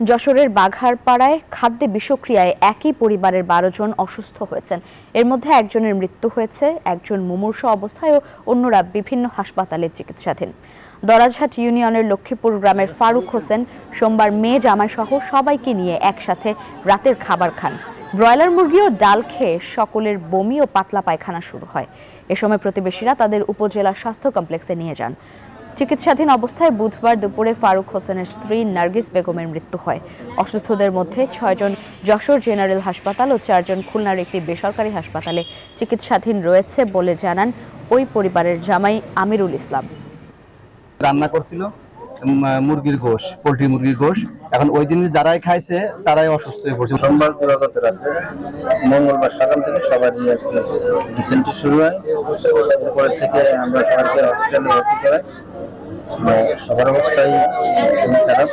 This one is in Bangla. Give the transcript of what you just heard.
যশোরের বাঘারপাড়ায় খাদ্যে বিষক্রিয়ায় একই পরিবারের ১২ জন অসুস্থ হয়েছেন। এর মধ্যে একজনের মৃত্যু হয়েছে, একজন মুমূর্ষু অবস্থায় ও অন্যরা বিভিন্ন হাসপাতালে চিকিৎসাধীন। দরাজহাট ইউনিয়নের লক্ষ্মীপুর গ্রামের ফারুক হোসেন সোমবার মেয়ে জামাইসহ সবাইকে নিয়ে একসাথে রাতের খাবার খান। ব্রয়লার মুরগি ও ডাল খেয়ে সকলের বমি ও পাতলা পায়খানা শুরু হয়। এ সময় প্রতিবেশীরা তাদের উপজেলা স্বাস্থ্য কমপ্লেক্সে নিয়ে যান। চিকিৎসাধীন অবস্থায় বুধবার দুপুরে ফারুক হোসেনের স্ত্রী নার্গিস বেগমের মৃত্যু হয়। অসুস্থদের মধ্যে ৬ জন যশোর জেনারেল হাসপাতাল ও ৪ জন খুলনার একটি বেসরকারি হাসপাতালে চিকিৎসাধীন রয়েছে বলে জানান ওই পরিবারের জামাই আমিরুল ইসলাম। রান্না করছিল মুরগির গোশ, পোলট্রি মুরগির গোশ। এখন ওই দিন যারাই খাইছে তারাই অসুস্থ হয়ে পড়ছে। সোমবার দিবাগত রাতে মঙ্গলবার সকাল থেকে সবার নিয়ে ডিসেন্ট্রি শুরু হয়। এরপর থেকে আমরা সবাইকে হসপিটালে ভর্তি করাই। সবার অবস্থাই খারাপ।